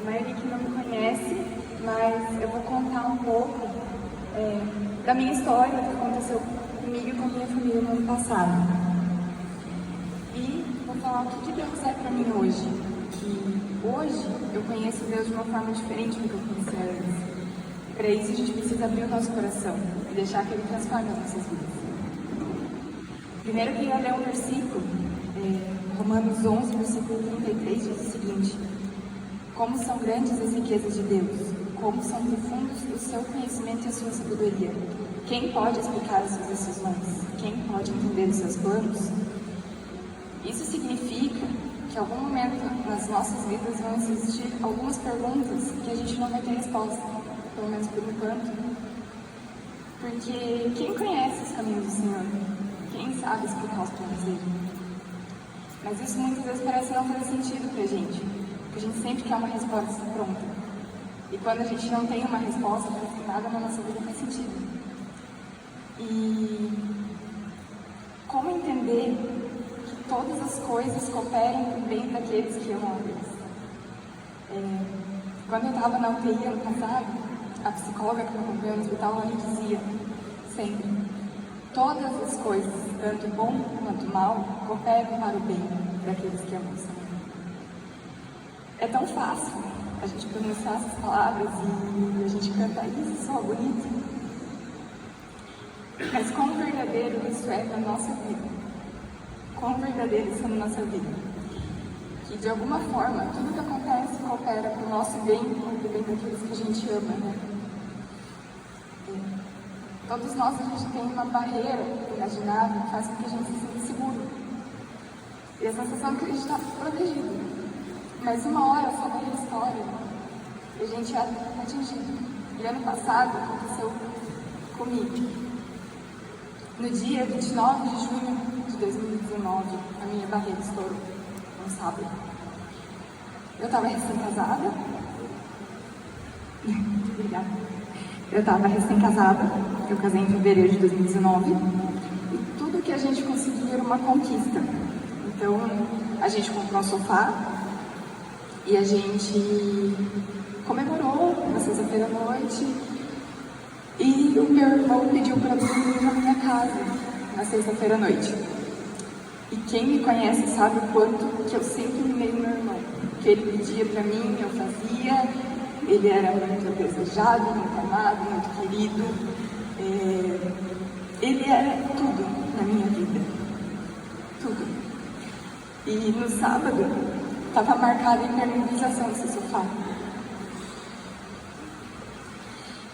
maioria que não me conhece, mas eu vou contar um pouco da minha história, do que aconteceu comigo e com a minha família no ano passado. E vou falar o que Deus é para mim hoje. Que hoje eu conheço Deus de uma forma diferente do que eu conhecia antes. E para isso a gente precisa abrir o nosso coração e deixar que Ele transforme as nossas vidas. Primeiro eu queria ler um versículo, Romanos 11, versículo 33, diz o seguinte: como são grandes as riquezas de Deus, como são profundos o seu conhecimento e a sua sabedoria. Quem pode explicar as suas decisões? Quem pode entender os seus planos? Isso significa que em algum momento nas nossas vidas vão existir algumas perguntas que a gente não vai ter resposta, pelo menos por enquanto. Porque quem conhece os caminhos do Senhor? Quem sabe explicar os planos dele? Mas isso muitas vezes parece não fazer sentido pra gente, porque a gente sempre quer uma resposta pronta. E quando a gente não tem uma resposta, parece que nada na nossa vida faz sentido. E como entender que todas as coisas cooperam para o bem daqueles que amam a Deus? Quando eu estava na UTI ano passado, a psicóloga que me acompanhou no hospital, ela me dizia sempre: todas as coisas, tanto bom quanto mal, cooperam para o bem daqueles que amam o Senhor. É tão fácil a gente pronunciar essas palavras e a gente cantar isso, só bonito. Mas quão verdadeiro isso é na nossa vida? Quão verdadeiro isso é na nossa vida? Que de alguma forma, tudo que acontece coopera para o nosso bem e para o bem daqueles que a gente ama, né? Todos nós, a gente tem uma barreira imaginável que faz com que a gente se sinta seguro. E a sensação é que a gente está protegido. Mas uma hora só daquela história e a gente é atingido. E ano passado aconteceu comigo. No dia 29 de junho de 2019, a minha barreira estourou, um sábado. Eu estava recém-casada. Obrigada. Eu estava recém-casada, eu casei em fevereiro de 2019, e tudo que a gente conseguia era uma conquista. Então, a gente comprou um sofá e a gente comemorou na sexta-feira à noite. E o meu irmão pediu para dormir na minha casa na sexta-feira à noite. E quem me conhece sabe o quanto que eu sempre mimei meu irmão. O que ele pedia para mim, eu fazia. Ele era muito desejado, muito amado, muito querido. Ele era tudo na minha vida. Tudo. E no sábado, estava marcada a impermeabilização desse sofá.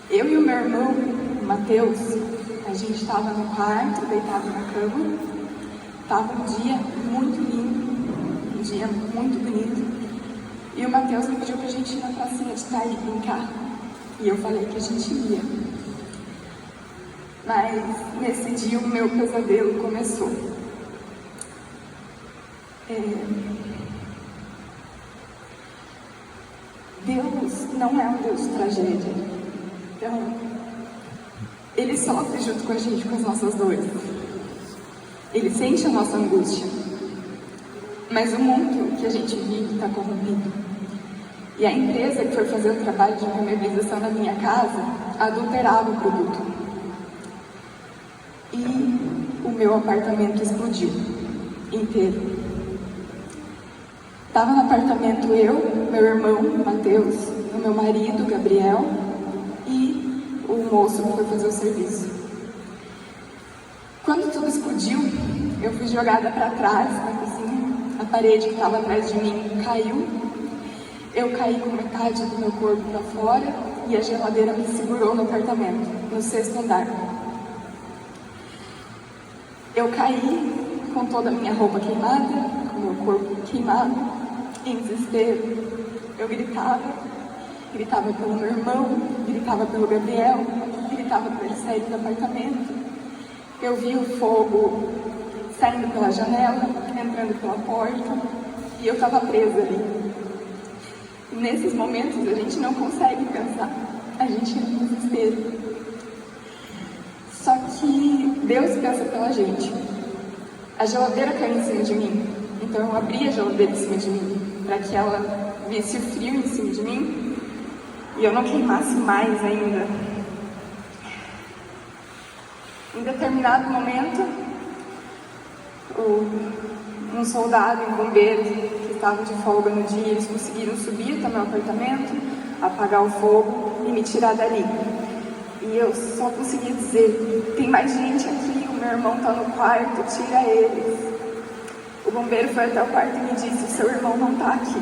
Eu e o meu irmão, o Matheus, a gente estava no quarto, deitado na cama. Estava um dia muito lindo, um dia muito bonito. E o Matheus me pediu pra gente ir na pracinha de tarde brincar. E eu falei que a gente ia. Mas nesse dia o meu pesadelo começou. Deus não é um Deus de tragédia. Então, Ele sofre junto com a gente, com as nossas dores. Ele sente a nossa angústia. Mas o mundo que a gente vive está corrompido. E a empresa que foi fazer o trabalho de impermeabilização na minha casa adulterava o produto. E o meu apartamento explodiu inteiro. Estava no apartamento eu, meu irmão, Matheus, o meu marido, Gabriel, e o moço que foi fazer o serviço. Quando tudo explodiu, eu fui jogada para trás na cozinha. A parede que estava atrás de mim caiu. Eu caí com metade do meu corpo para fora e a geladeira me segurou no apartamento, no 6º andar. Eu caí com toda a minha roupa queimada, com o meu corpo queimado, em desespero. Eu gritava pelo meu irmão, gritava pelo Gabriel, gritava para ele sair do apartamento. Eu vi o fogo saindo pela janela, entrando pela porta, e eu estava presa ali. E nesses momentos a gente não consegue pensar, a gente entra no desespero. Só que Deus pensa pela gente. A geladeira caiu em cima de mim, então eu abri a geladeira em cima de mim, para que ela visse o frio em cima de mim e eu não queimasse mais ainda. Em determinado momento, um soldado e um bombeiro que estavam de folga no dia, eles conseguiram subir até o meu apartamento, apagar o fogo e me tirar dali. E eu só consegui dizer: tem mais gente aqui, o meu irmão está no quarto, tira eles. O bombeiro foi até o quarto e me disse: seu irmão não está aqui.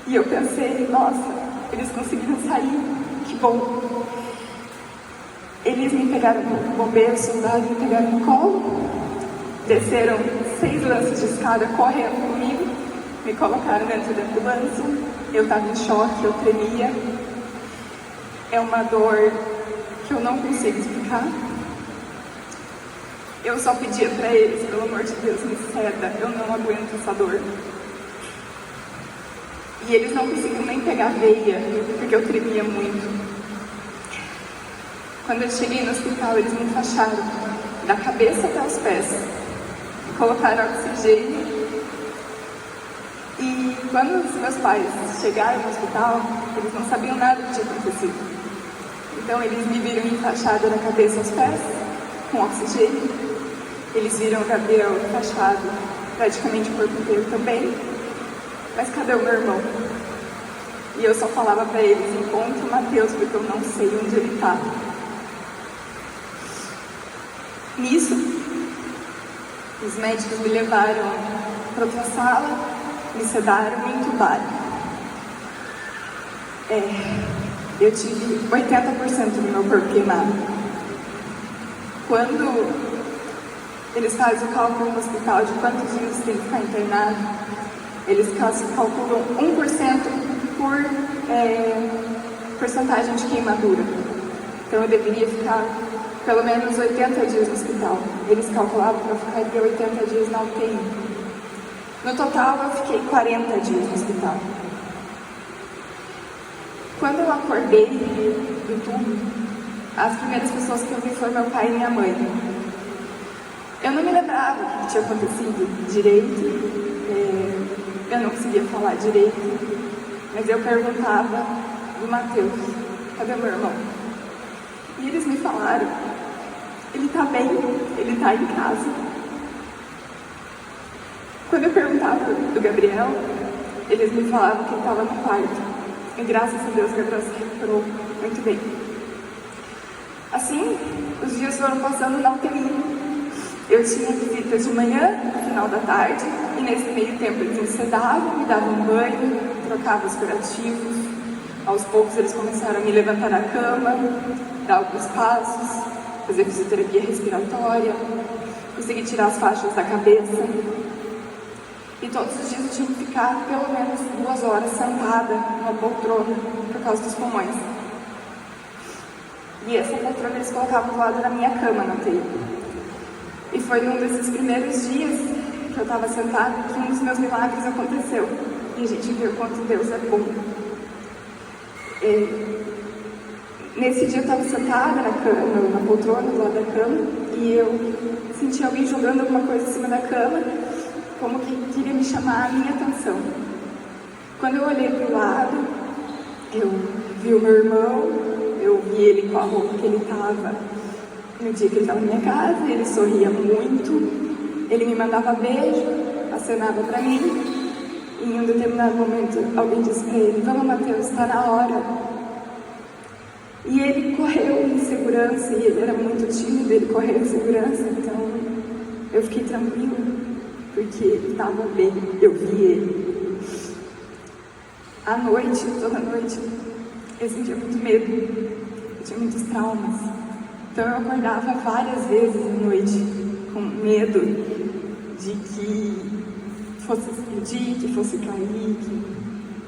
E eu pensei: nossa, eles conseguiram sair, que bom. Eles me pegaram, o bombeiro, o soldado me pegaram no colo, desceram 6 lances de escada correndo comigo, me colocaram dentro da ambulância. Eu estava em choque, eu tremia. É uma dor que eu não consigo explicar. Eu só pedia para eles: pelo amor de Deus, me ceda, eu não aguento essa dor. E eles não conseguiam nem pegar veia, porque eu tremia muito. Quando eu cheguei no hospital, eles me enfaixaram da cabeça até os pés, colocaram oxigênio. E quando os meus pais chegaram no hospital, eles não sabiam nada do que tinha acontecido. Então eles me viram enfaixada da cabeça aos pés, com oxigênio. Eles viram o Gabriel enfaixado praticamente o corpo inteiro também. Mas cadê o meu irmão? E eu só falava para eles: encontre o Matheus, porque eu não sei onde ele está. Nisso, os médicos me levaram para outra sala, me sedaram e me entubaram. Eu tive 80% do meu corpo queimado. Quando eles fazem o cálculo no hospital de quantos dias tem que ficar internado, eles calculam 1% por porcentagem de queimadura. Então eu deveria ficar pelo menos 80 dias no hospital. Eles calculavam que eu ficaria 80 dias na UTI. No total, eu fiquei 40 dias no hospital. Quando eu acordei do tubo, as primeiras pessoas que eu vi foram meu pai e minha mãe. Eu não me lembrava o que tinha acontecido direito, eu não conseguia falar direito, mas eu perguntava do Matheus: cadê meu irmão? E eles me falaram: ele tá bem, ele tá em casa. Quando eu perguntava do Gabriel, eles me falavam que ele estava no quarto. E graças a Deus, o Gabriel se recuperou muito bem. Assim, os dias foram passando na UTI. Eu tinha visitas de manhã, no final da tarde, e nesse meio tempo eles me sedavam, me davam banho, trocavam os curativos. Aos poucos eles começaram a me levantar da cama, dar alguns passos, fazer fisioterapia respiratória, consegui tirar as faixas da cabeça. E todos os dias eu tinha que ficar pelo menos 2 horas sentada numa poltrona por causa dos pulmões. E essa poltrona eles colocavam do lado da minha cama na UTI. E foi um desses primeiros dias que eu estava sentada que um dos meus milagres aconteceu. E a gente viu quanto Deus é bom. Nesse dia eu estava sentada na cama, na poltrona do lado da cama, e eu senti alguém jogando alguma coisa em cima da cama, como que queria me chamar a minha atenção. Quando eu olhei para o lado, eu vi o meu irmão, eu vi ele com a roupa que ele estava no dia que ele estava na minha casa. Ele sorria muito, ele me mandava beijo, acenava para mim. E em um determinado momento, alguém disse para ele: vamos, Matheus, está na hora. E ele correu em segurança, e ele era muito tímido, ele correu em segurança, então eu fiquei tranquila, porque ele estava bem, eu vi ele. À noite, toda noite, eu sentia muito medo, eu tinha muitos traumas. Então eu acordava várias vezes à noite, com medo de que fosse explodir, que fosse cair, que,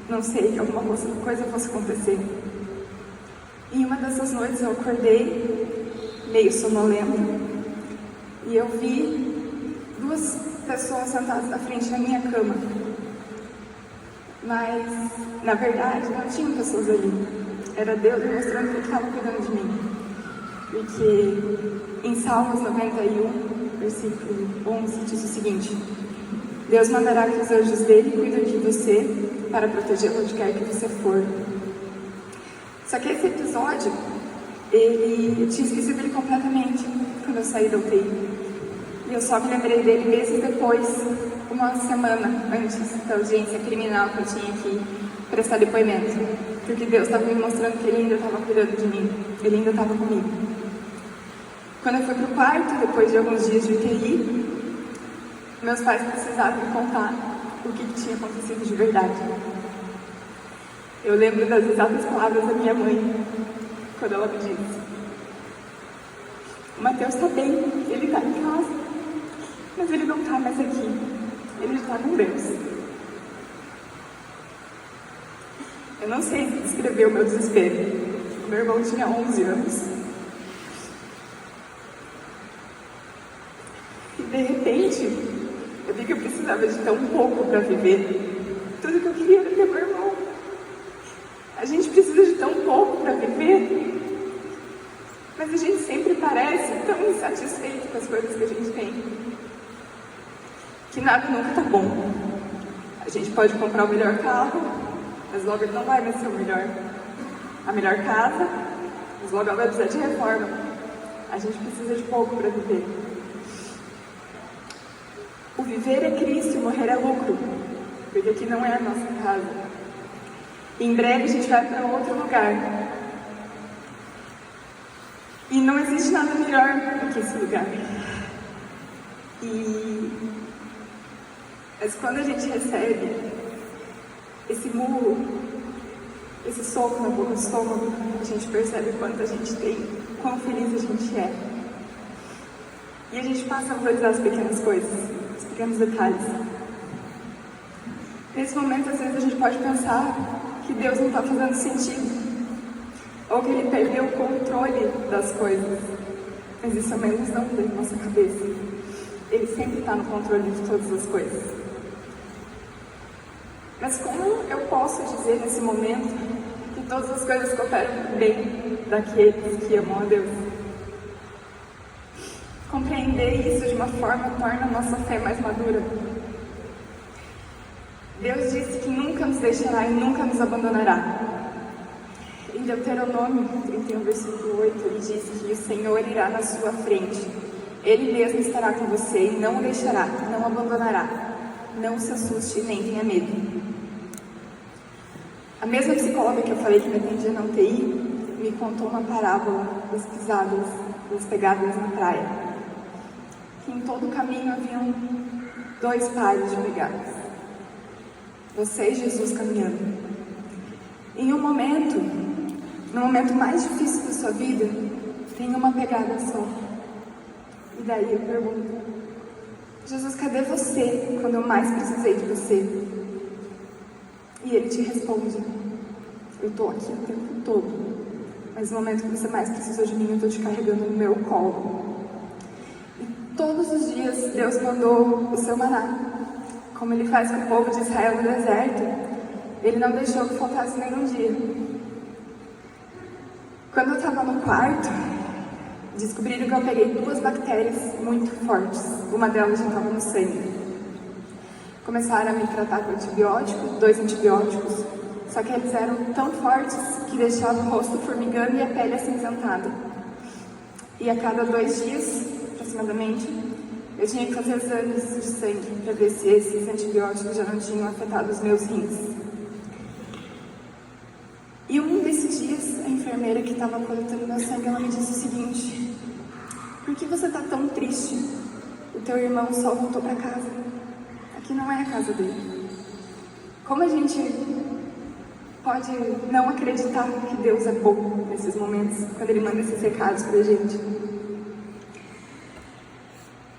não sei, alguma coisa fosse acontecer. E uma dessas noites eu acordei, meio sonolenta, e eu vi 2 pessoas sentadas na frente da minha cama. Mas, na verdade, não tinham pessoas ali. Era Deus me mostrando que Ele estava cuidando de mim. Porque em Salmos 91, versículo 11, diz o seguinte: Deus mandará que os anjos dele cuidem de você para protegê-lo onde quer que você for. Só que esse episódio, eu tinha esquecido ele completamente quando eu saí da UTI. E eu só me lembrei dele meses depois, uma semana antes da audiência criminal que eu tinha que prestar depoimento. Porque Deus estava me mostrando que Ele ainda estava cuidando de mim, Ele ainda estava comigo. Quando eu fui para o quarto, depois de alguns dias de UTI, meus pais precisavam me contar o que tinha acontecido de verdade. Eu lembro das exatas palavras da minha mãe, quando ela me disse: "O Mateus está bem, ele está em casa, mas ele não está mais aqui, ele está com Deus." Eu não sei descrever o meu desespero. O meu irmão tinha 11 anos. E de repente, eu vi que eu precisava de tão pouco para viver. Tudo que eu queria era ter meu irmão. A gente precisa de tão pouco para viver, mas a gente sempre parece tão insatisfeito com as coisas que a gente tem, que nada nunca está bom. A gente pode comprar o melhor carro, mas logo ele não vai mais ser o melhor. A melhor casa, mas logo ela vai precisar de reforma. A gente precisa de pouco para viver. O viver é Cristo e morrer é lucro, porque aqui não é a nossa casa. Em breve a gente vai para outro lugar. E não existe nada melhor do que esse lugar. Mas quando a gente recebe esse murro, esse soco na boca do estômago, a gente percebe quanto a gente tem, quão feliz a gente é. E a gente passa a valorizar as pequenas coisas, os pequenos detalhes. Nesse momento, às vezes, a gente pode pensar que Deus não está fazendo sentido, ou que Ele perdeu o controle das coisas. Mas isso é uma ilusão da nossa cabeça. Ele sempre está no controle de todas as coisas. Mas como eu posso dizer nesse momento que todas as coisas cooperam bem daqueles que amam a Deus? Compreender isso de uma forma torna a nossa fé mais madura. Deus disse que nunca nos deixará e nunca nos abandonará. Em Deuteronômio 31, versículo 8, ele diz que o Senhor irá na sua frente. Ele mesmo estará com você e não o deixará, não o abandonará. Não se assuste nem tenha medo. A mesma psicóloga que eu falei que me atendia na UTI me contou uma parábola das pisadas, das pegadas na praia. Que em todo o caminho haviam 2 pares de pegadas. Você e Jesus caminhando. Em um momento, no momento mais difícil da sua vida, tem uma pegada só. E daí eu pergunto: Jesus, cadê você quando eu mais precisei de você? E Ele te responde: eu estou aqui o tempo todo, mas no momento que você mais precisou de mim, eu estou te carregando no meu colo. E todos os dias Deus mandou o seu maná, como Ele faz com o povo de Israel no deserto. Ele não deixou que faltasse nenhum dia. Quando eu estava no quarto, descobriram que eu peguei 2 bactérias muito fortes. Uma delas já estava no sangue. Começaram a me tratar com antibiótico, 2 antibióticos, só que eles eram tão fortes que deixavam o rosto formigando e a pele acinzentada. E a cada 2 dias, aproximadamente, eu tinha que fazer exames de sangue para ver se esses antibióticos já não tinham afetado os meus rins. E um desses dias, a enfermeira que estava coletando meu sangue, ela me disse o seguinte: por que você está tão triste? O teu irmão só voltou para casa. Aqui não é a casa dele. Como a gente pode não acreditar que Deus é bom nesses momentos, quando Ele manda esses recados pra gente?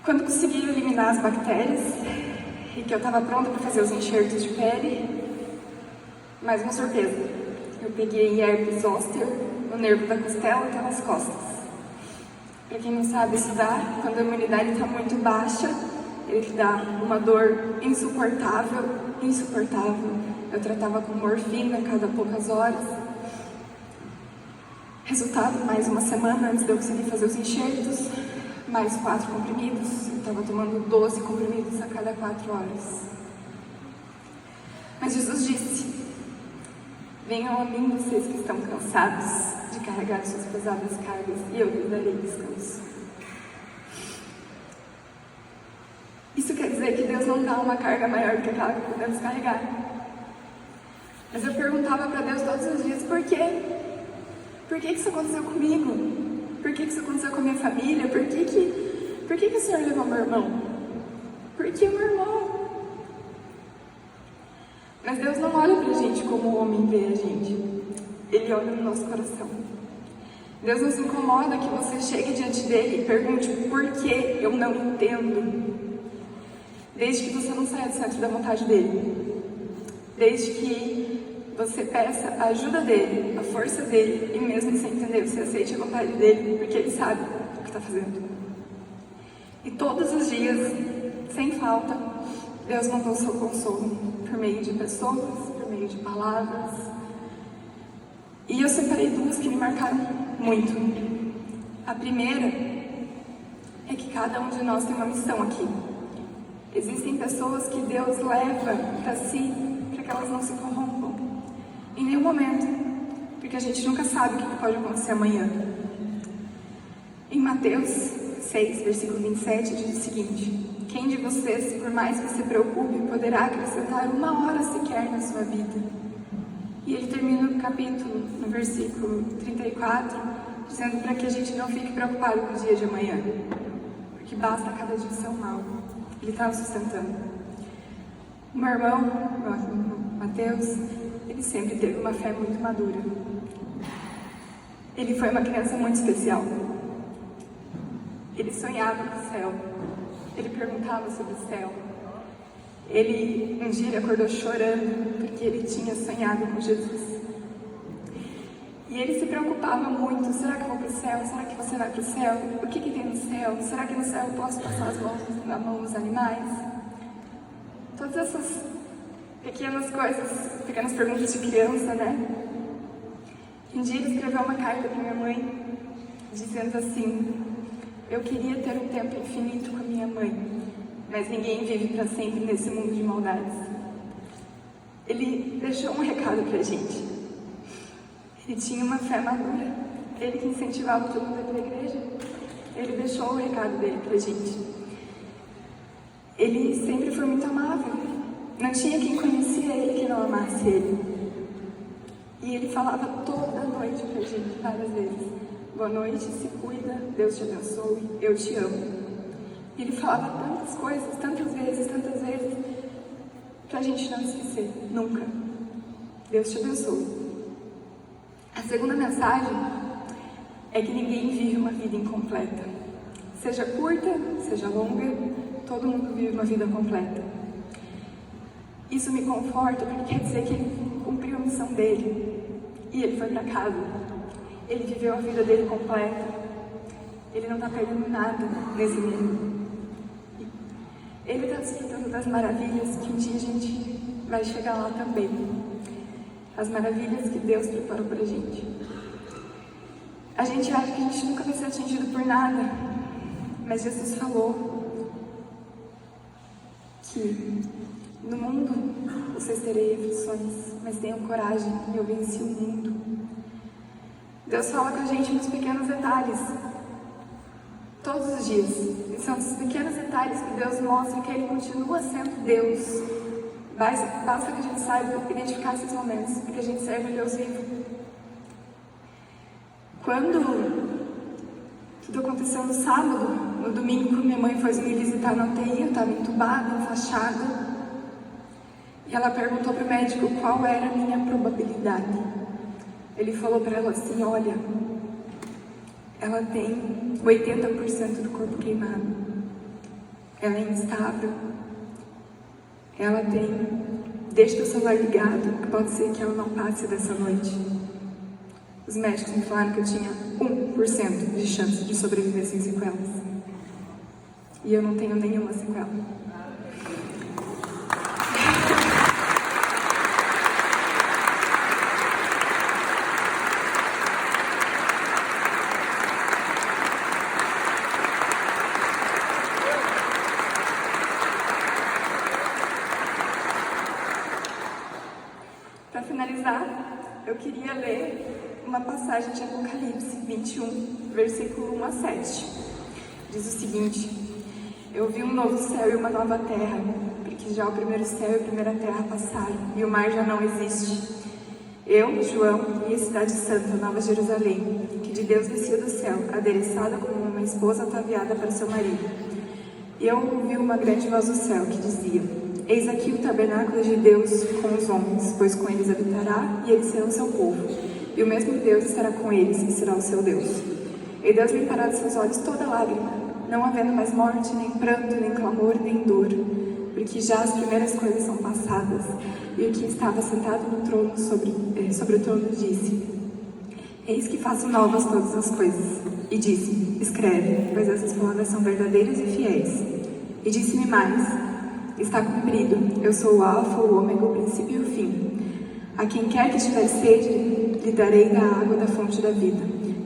Quando consegui eliminar as bactérias e que eu estava pronta para fazer os enxertos de pele, mais uma surpresa. Eu peguei herpes zoster no nervo da costela até nas costas. Para quem não sabe estudar, quando a imunidade está muito baixa, ele dá uma dor insuportável. Eu tratava com morfina a cada poucas horas. Resultado, mais uma semana antes de eu conseguir fazer os enxertos, mais 4 comprimidos. Eu estava tomando 12 comprimidos a cada 4 horas. Mas Jesus disse: venham a mim vocês que estão cansados de carregar suas pesadas cargas, e eu lhes darei descanso. Isso quer dizer que Deus não dá uma carga maior do que aquela que podemos carregar. Mas eu perguntava para Deus todos os dias: por quê? Por que isso aconteceu comigo? Por que isso aconteceu com a minha família? Por que o Senhor levou meu irmão? Por que o meu irmão? Mas Deus não olha pra gente como o homem vê a gente. Ele olha no nosso coração. Deus não se incomoda que você chegue diante dele e pergunte: por que eu não entendo? Desde que você não saia do centro da vontade dele. Desde que você peça a ajuda dele, a força dele, e mesmo sem entender, você aceite a vontade dele, porque ele sabe o que está fazendo. E todos os dias, sem falta, Deus mandou o seu consolo, por meio de pessoas, por meio de palavras. E eu separei duas que me marcaram muito. A primeira é que cada um de nós tem uma missão aqui. Existem pessoas que Deus leva para si, para que elas não se corrompam. Em nenhum momento, porque a gente nunca sabe o que pode acontecer amanhã. Em Mateus 6, versículo 27, diz o seguinte: quem de vocês, por mais que se preocupe, poderá acrescentar 1 hora sequer na sua vida? E ele termina o capítulo, no versículo 34, dizendo para que a gente não fique preocupado com o dia de amanhã, porque basta cada dia ser um mal. Ele está nos sustentando. O meu irmão, Mateus, ele sempre teve uma fé muito madura. Ele foi uma criança muito especial. Ele sonhava com o céu. Ele perguntava sobre o céu. Um dia ele acordou chorando porque ele tinha sonhado com Jesus. E ele se preocupava muito: será que eu vou para o céu? Será que você vai para o céu? O que tem no céu? Será que no céu eu posso passar as mãos na mão dos animais? Todas essas pequenas coisas, pequenas perguntas de criança, né? Um dia ele escreveu uma carta para minha mãe, dizendo assim: eu queria ter um tempo infinito com a minha mãe, mas ninguém vive para sempre nesse mundo de maldades. Ele deixou um recado para a gente. Ele tinha uma fé madura. Ele que incentivava todo mundo para a igreja. Ele deixou o recado dele para a gente. Ele sempre foi muito amável. Não tinha quem conhecia ele que não amasse ele. E ele falava toda noite para a gente, várias vezes: boa noite, se cuida, Deus te abençoe, eu te amo. E ele falava tantas coisas, tantas vezes, para a gente não esquecer, nunca. Deus te abençoe. A segunda mensagem é que ninguém vive uma vida incompleta. Seja curta, seja longa, todo mundo vive uma vida completa. Isso me conforta, porque quer dizer que ele cumpriu a missão dele e ele foi para casa. Ele viveu a vida dele completa. Ele não está perdendo nada nesse mundo. Ele está desfrutando das maravilhas que um dia a gente vai chegar lá também. As maravilhas que Deus preparou para a gente. A gente acha que a gente nunca vai ser atingido por nada, mas Jesus falou que no mundo vocês terem aflições, mas tenham coragem, eu venci o mundo. Deus fala com a gente nos pequenos detalhes, todos os dias. E são esses pequenos detalhes que Deus mostra que Ele continua sendo Deus. Basta que a gente saiba identificar esses momentos, porque a gente serve a Deus vivo. Quando tudo aconteceu no sábado, no domingo, quando minha mãe foi me visitar na UTI, eu estava entubada, enfaixada. E ela perguntou para o médico qual era a minha probabilidade. Ele falou para ela assim: olha, ela tem 80% do corpo queimado. Ela é instável. Ela deixa o celular ligado, que pode ser que ela não passe dessa noite. Os médicos me falaram que eu tinha 1% de chance de sobreviver sem sequelas. E eu não tenho nenhuma sequela. queria ler uma passagem de Apocalipse 21, versículo 1 a 7. Diz o seguinte: eu vi um novo céu e uma nova terra, porque já o primeiro céu e a primeira terra passaram, e o mar já não existe. Eu, João, vi a cidade santa, Nova Jerusalém, que de Deus descia do céu, adereçada como uma esposa ataviada para seu marido. E eu ouvi uma grande voz do céu que dizia: eis aqui o tabernáculo de Deus com os homens, pois com eles habitará, e eles serão seu povo. E o mesmo Deus estará com eles, e será o seu Deus. E Deus limpará dos seus olhos toda lágrima, não havendo mais morte, nem pranto, nem clamor, nem dor, porque já as primeiras coisas são passadas. E o que estava sentado no trono sobre o trono disse: eis que faço novas todas as coisas. E disse: escreve, pois essas palavras são verdadeiras e fiéis. E disse-me mais: está cumprido, eu sou o alfa, o ômega, o princípio e o fim. A quem quer que tiver sede, lhe darei da água da fonte da vida.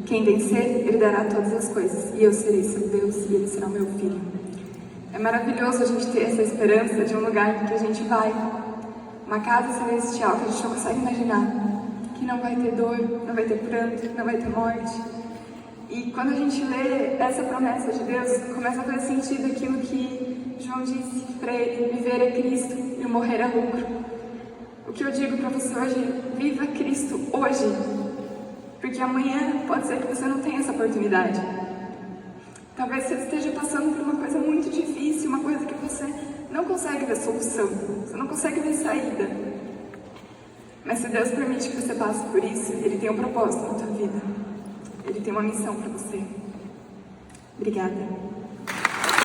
Quem vencer, ele dará todas as coisas, e eu serei seu Deus, e ele será o meu filho. É maravilhoso a gente ter essa esperança de um lugar que a gente vai, uma casa celestial que a gente não consegue imaginar, que não vai ter dor, não vai ter pranto, não vai ter morte. E quando a gente lê essa promessa de Deus, começa a fazer sentido aquilo que João disse para ele: viver é Cristo e o morrer é lucro. O que eu digo para você hoje: viva Cristo hoje, porque amanhã pode ser que você não tenha essa oportunidade. Talvez você esteja passando por uma coisa muito difícil, uma coisa que você não consegue ver solução, você não consegue ver saída. Mas se Deus permite que você passe por isso, Ele tem um propósito na tua vida. Ele tem uma missão para você. Obrigada.